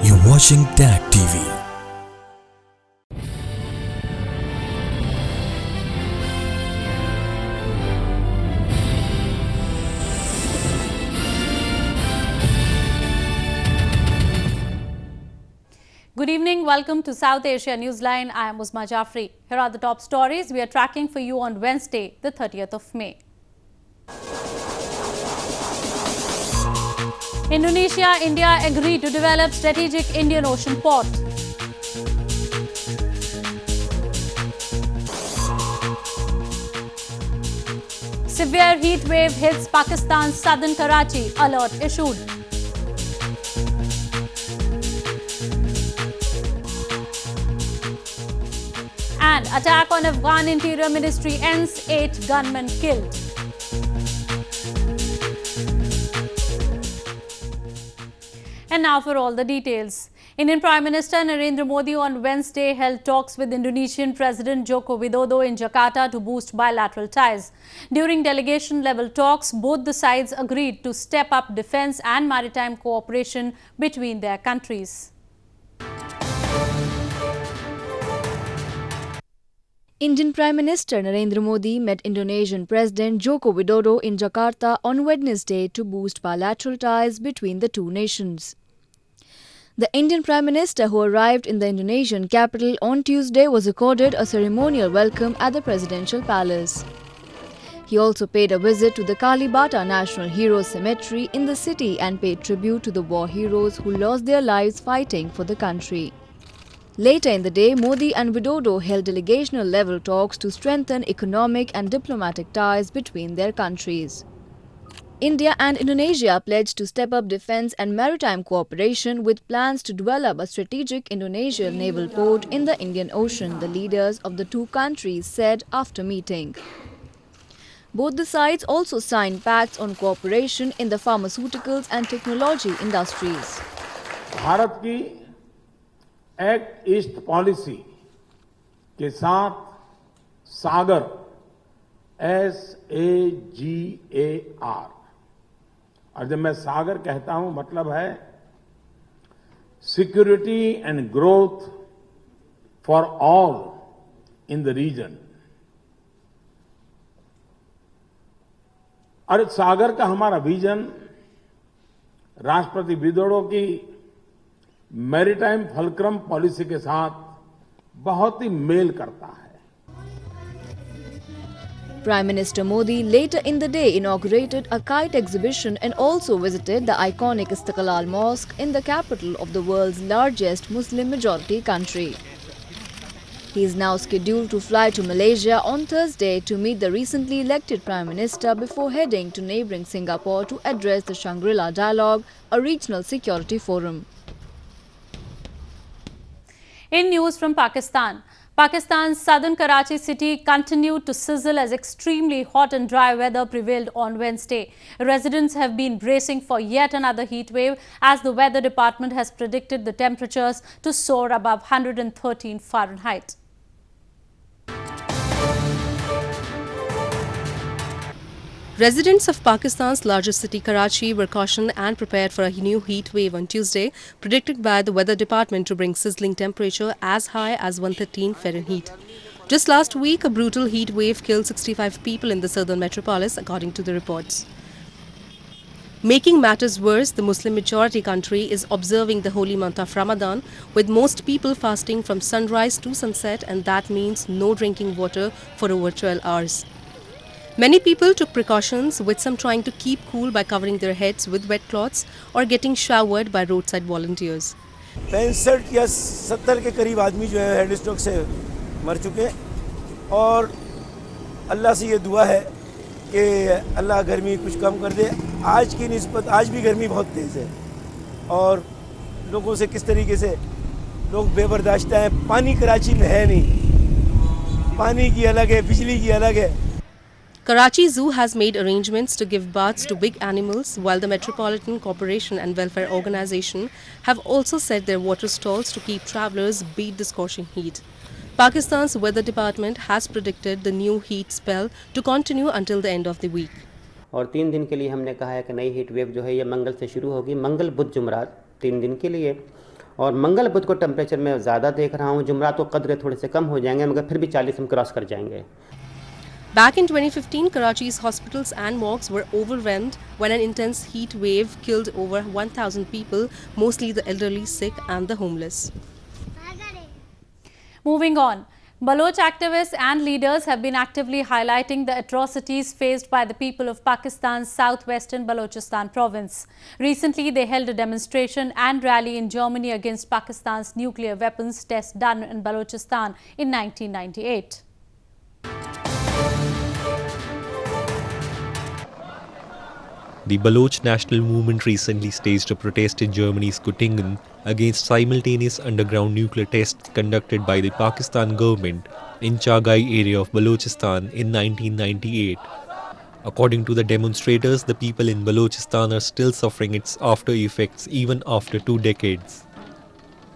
You're watching TAG TV. Good evening. Welcome to South Asia Newsline. I am Uzma Jafri. Here are the top stories we are tracking for you on Wednesday, the 30th of May. Indonesia, India agree to develop strategic Indian Ocean port. Severe heat wave hits Pakistan's southern Karachi. Alert issued. And attack on Afghan Interior Ministry ends, 8 gunmen killed. And now for all the details. Indian Prime Minister Narendra Modi on Wednesday held talks with Indonesian President Joko Widodo in Jakarta to boost bilateral ties. During delegation-level talks, both the sides agreed to step up defence and maritime cooperation between their countries. Indian Prime Minister Narendra Modi met Indonesian President Joko Widodo in Jakarta on Wednesday to boost bilateral ties between the two nations. The Indian Prime Minister, who arrived in the Indonesian capital on Tuesday, was accorded a ceremonial welcome at the Presidential Palace. He also paid a visit to the Kalibata National Heroes Cemetery in the city and paid tribute to the war heroes who lost their lives fighting for the country. Later in the day, Modi and Widodo held delegational-level talks to strengthen economic and diplomatic ties between their countries. India and Indonesia pledged to step up defence and maritime cooperation with plans to develop a strategic Indonesian naval port in the Indian Ocean, the leaders of the two countries said after meeting. Both the sides also signed pacts on cooperation in the pharmaceuticals and technology industries. Bharat की act east policy के साथ सागर SAGAR, और जब मैं सागर कहता हूं मतलब है security and growth for all in the region. और सागर का हमारा विजन राष्ट्रपति विदोडो की मैरीटाइम फलक्रम पॉलिसी के साथ बहुत ही मेल करता है। Prime Minister Modi later in the day inaugurated a kite exhibition and also visited the iconic Istiqlal Mosque in the capital of the world's largest Muslim majority country. He is now scheduled to fly to Malaysia on Thursday to meet the recently elected Prime Minister before heading to neighbouring Singapore to address the Shangri-La Dialogue, a regional security forum. In news from Pakistan, Pakistan's southern Karachi city continued to sizzle as extremely hot and dry weather prevailed on Wednesday. Residents have been bracing for yet another heat wave as the weather department has predicted the temperatures to soar above 113 Fahrenheit. Residents of Pakistan's largest city, Karachi, were cautioned and prepared for a new heat wave on Tuesday, predicted by the weather department to bring sizzling temperature as high as 113 Fahrenheit. Just last week, a brutal heat wave killed 65 people in the southern metropolis, according to the reports. Making matters worse, the Muslim majority country is observing the holy month of Ramadan, with most people fasting from sunrise to sunset, and that means no drinking water for over 12 hours. Many people took precautions, with some trying to keep cool by covering their heads with wet cloths or getting showered by roadside volunteers. 65 या 70 के करीब आदमी जो है head stroke से मर चुके और अल्लाह से ये दुआ है कि अल्लाह गर्मी कुछ कम कर दे। आज की निस्बत आज भी गर्मी बहुत तेज़ है और लोगों से किस तरीके से लोग बेबर्दाश्त हैं। पानी कराची में है नहीं, पानी की अलग है, बिजली की अलग है। Karachi Zoo has made arrangements to give baths to big animals, while the Metropolitan Corporation and Welfare Organization have also set their water stalls to keep travellers beat the scorching heat. Pakistan's weather department has predicted the new heat spell to continue until the end of the week. और 3 दिन के लिए हमने कहा है कि नई heat wave जो है ये मंगल से शुरू होगी, मंगल बुध जुमरात 3 दिन के लिए। और मंगल बुध को टेम्परेचर मैं ज़्यादा देख रहा हूँ, जुमरात को कदरे थोड़े से कम हो जाएंगे, मगर फिर भी 40 हम क्रॉस कर जाएंगे। Back in 2015, Karachi's hospitals and morgues were overwhelmed when an intense heat wave killed over 1,000 people, mostly the elderly, sick and the homeless. Moving on, Baloch activists and leaders have been actively highlighting the atrocities faced by the people of Pakistan's southwestern Balochistan province. Recently, they held a demonstration and rally in Germany against Pakistan's nuclear weapons test done in Balochistan in 1998. The Baloch National Movement recently staged a protest in Germany's Göttingen against simultaneous underground nuclear tests conducted by the Pakistan government in Chagai area of Balochistan in 1998. According to the demonstrators, the people in Balochistan are still suffering its after effects even after 2 decades.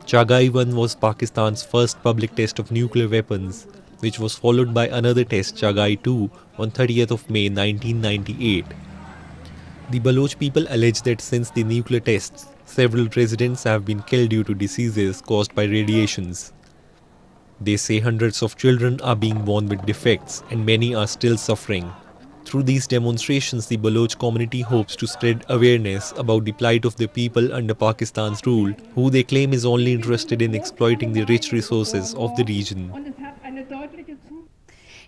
Chagai 1 was Pakistan's first public test of nuclear weapons, which was followed by another test, Chagai 2, on 30th of May 1998. The Baloch people allege that since the nuclear tests, several residents have been killed due to diseases caused by radiations. They say hundreds of children are being born with defects and many are still suffering. Through these demonstrations, the Baloch community hopes to spread awareness about the plight of the people under Pakistan's rule, who they claim is only interested in exploiting the rich resources of the region.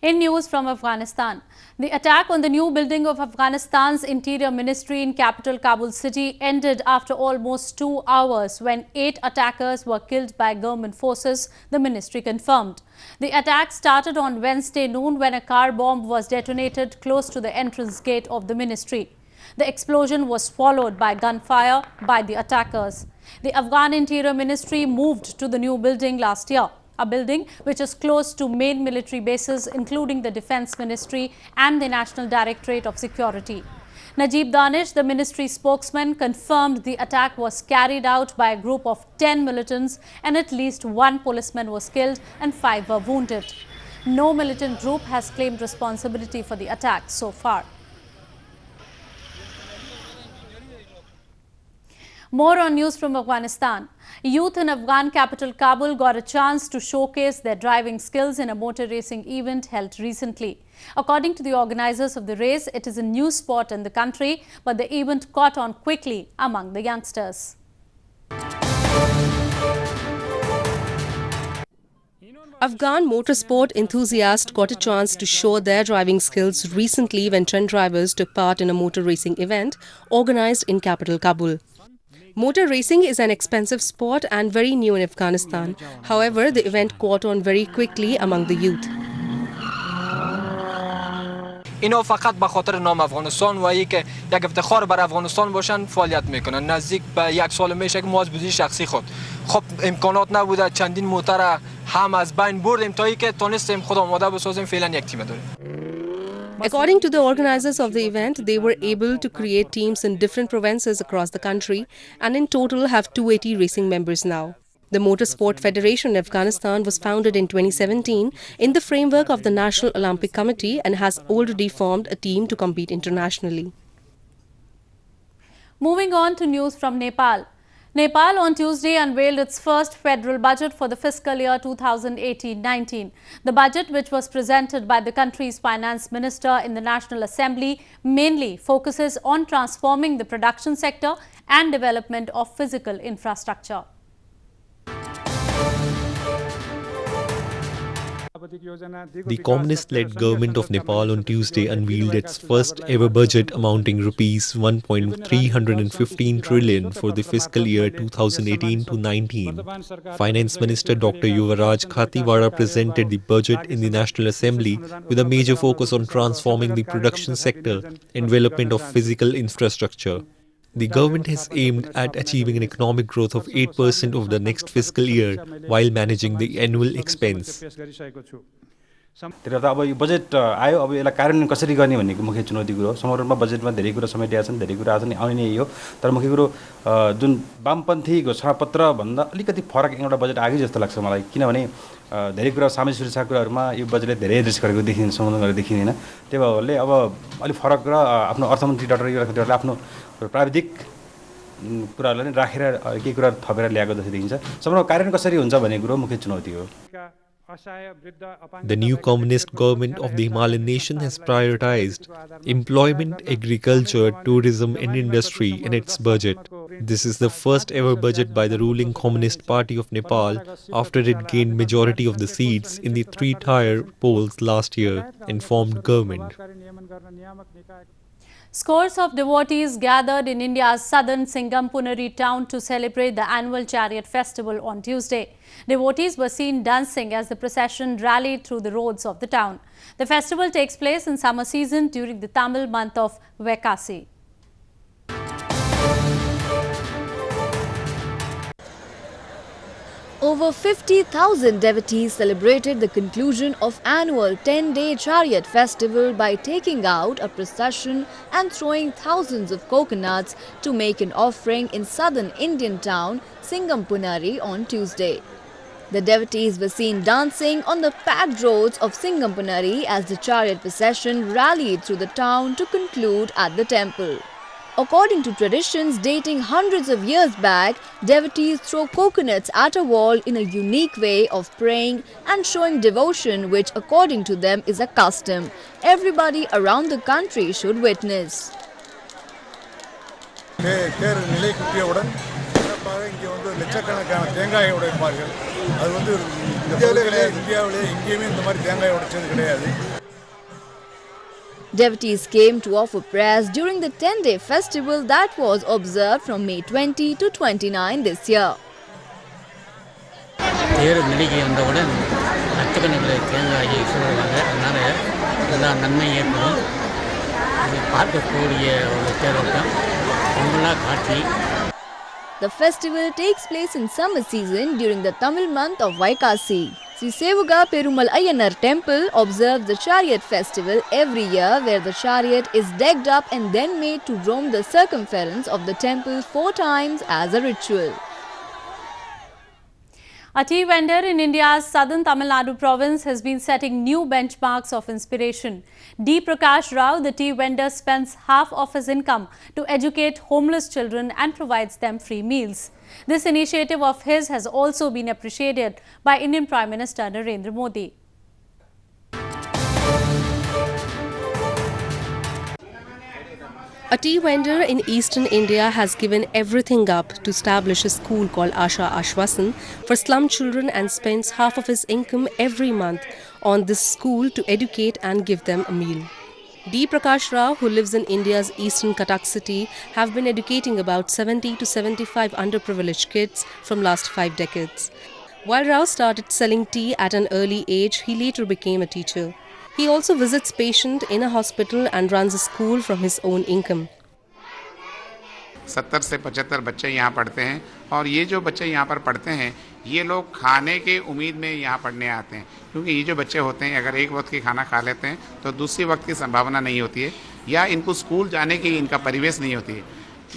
In news from Afghanistan, the attack on the new building of Afghanistan's Interior Ministry in capital Kabul city ended after almost 2 hours when 8 attackers were killed by government forces, the ministry confirmed. The attack started on Wednesday noon when a car bomb was detonated close to the entrance gate of the ministry. The explosion was followed by gunfire by the attackers. The Afghan Interior Ministry moved to the new building last year, a building which is close to main military bases including the Defence Ministry and the National Directorate of Security. Najib Danish, the ministry spokesman, confirmed the attack was carried out by a group of 10 militants and at least 1 policeman was killed and 5 were wounded. No militant group has claimed responsibility for the attack so far. More on news from Afghanistan. Youth in Afghan capital Kabul got a chance to showcase their driving skills in a motor racing event held recently. According to the organizers of the race, it is a new sport in the country, but the event caught on quickly among the youngsters. Afghan motorsport enthusiasts got a chance to show their driving skills recently when 10 drivers took part in a motor racing event organized in capital Kabul. Motor racing is an expensive sport and very new in Afghanistan. However, the event caught on very quickly among the youth. اینا فقط به خاطر نام افغانستان و یک افتخار بر افغانستان باشن فعالیت میکنن. نزدیک به 1 سال میشه که ما از بودجه شخصی خود خب امکانات نبوده، چندین موتر هم از بین بردیم تا اینکه تونستیم خود آماده بسازیم. فعلا یک تیم داریم. According to the organizers of the event, they were able to create teams in different provinces across the country and in total have 280 racing members now. The Motorsport Federation in Afghanistan was founded in 2017 in the framework of the National Olympic Committee and has already formed a team to compete internationally. Moving on to news from Nepal. Nepal on Tuesday unveiled its first federal budget for the fiscal year 2018-19. The budget, which was presented by the country's finance minister in the National Assembly, mainly focuses on transforming the production sector and development of physical infrastructure. The communist-led government of Nepal on Tuesday unveiled its first ever budget amounting rupees 1.315 trillion for the fiscal year 2018-19. Finance Minister Dr. Yuvaraj Khatiwada presented the budget in the National Assembly with a major focus on transforming the production sector and development of physical infrastructure. The government has aimed at achieving an economic growth of 8% over the next fiscal year while managing the annual expense. त्यसले त अब यो budget आयो, अब यसलाई कार्यान्वयन कसरी गर्ने भन्नेको मुख्य चुनौती कुरो हो। समग्र रूपमा बजेटमा धेरै कुरा समेटिएका छन्, धेरै कुराहरू छन्, आउने नै हो। तर मुख्य कुरो जुन वामपन्थी घोषणापत्र भन्दा अलिकति फरक एउटा बजेट आयो जस्तो लाग्छ मलाई, किनभने धेरै कुरा सामाजिक सुरक्षा कुराहरूमा यो बजेटले धेरै एड्रेस गरेको देखिँदैन, सम्बोधन गरेको देखिँदैन। त्यही भएरले अब अलिक फरक र आफ्नो अर्थमन्त्री डाक्टर युवराजले आफ्नो प्राविधिक कुराहरूलाई नै राखेर केही कुरा थपेर ल्याएको जस्तो देखिन्छ। समग्र कार्यान्वयन कसरी हुन्छ भन्ने कुरो मुख्य चुनौती हो। The new communist government of the Himalayan nation has prioritized employment, agriculture, tourism and industry in its budget. This is the first ever budget by the ruling Communist Party of Nepal after it gained majority of the seats in the 3-tier polls last year and formed government. Scores of devotees gathered in India's southern Singampunari town to celebrate the annual chariot festival on Tuesday. Devotees were seen dancing as the procession rallied through the roads of the town. The festival takes place in summer season during the Tamil month of Vaikasi. Over 50,000 devotees celebrated the conclusion of annual 10-day chariot festival by taking out a procession and throwing thousands of coconuts to make an offering in southern Indian town Singampunari on Tuesday. The devotees were seen dancing on the packed roads of Singampunari as the chariot procession rallied through the town to conclude at the temple. According to traditions dating hundreds of years back, devotees throw coconuts at a wall in a unique way of praying and showing devotion, which according to them is a custom everybody around the country should witness. Devotees came to offer prayers during the 10-day festival that was observed from May 20 to 29 this year. The festival takes place in summer season during the Tamil month of Vaikasi. Sri Sevuga Perumal Ayyanar temple observes the chariot festival every year, where the chariot is decked up and then made to roam the circumference of the temple 4 times as a ritual. A tea vendor in India's southern Tamil Nadu province has been setting new benchmarks of inspiration. D. Prakash Rao, the tea vendor, spends half of his income to educate homeless children and provides them free meals. This initiative of his has also been appreciated by Indian Prime Minister Narendra Modi. A tea vendor in eastern India has given everything up to establish a school called Asha Ashwasan for slum children and spends half of his income every month on this school to educate and give them a meal. D. Prakash Rao, who lives in India's eastern Cuttack city, have been educating about 70 to 75 underprivileged kids from last 5 decades. While Rao started selling tea at an early age, he later became a teacher. He also visits patients in a hospital and runs a school from his own income. 70 से 75 बच्चे यहाँ पढ़ते हैं और ये जो बच्चे यहाँ पर पढ़ते हैं ये लोग खाने के उम्मीद में यहाँ पढ़ने आते हैं, क्योंकि ये जो बच्चे होते हैं अगर एक वक्त की खाना खा लेते हैं तो दूसरी वक्त की संभावना नहीं होती है, या इनको स्कूल जाने की इनका परिवेश नहीं होती है,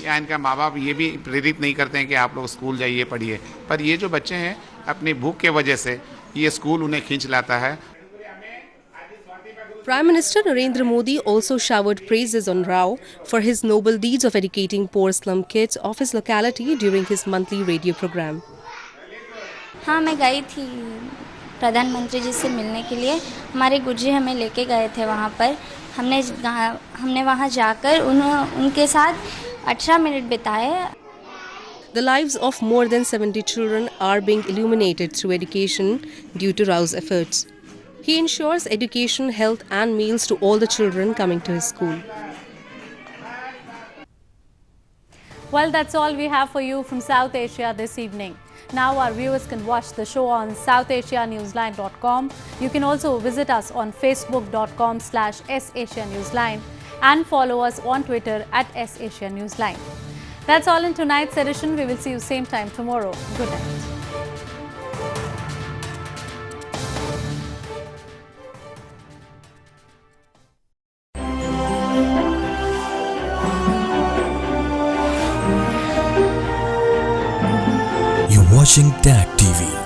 या इनका माँ बाप ये भी प्रेरित नहीं करते हैं कि आप लोग स्कूल जाइए पढ़िए। पर ये जो बच्चे हैं अपनी भूख के वजह से ये स्कूल उन्हें खींच लाता है। Prime Minister Narendra Modi also showered praises on Rao for his noble deeds of educating poor slum kids of his locality during his monthly radio program. हाँ, मैं गई थी प्रधानमंत्री जी से मिलने के लिए। हमारे गुरुजी हमें लेके गए थे वहाँ पर। हमने वहाँ जाकर उनके साथ 18 मिनट बिताए। The lives of more than 70 children are being illuminated through education due to Rao's efforts. He ensures education, health and meals to all the children coming to his school. Well, that's all we have for you from South Asia this evening. Now our viewers can watch the show on southasianewsline.com. You can also visit us on facebook.com/SAsiaNewsline and follow us on Twitter @SAsiaNewsline. That's all in tonight's edition. We will see you same time tomorrow. Good night. watching TAG TV.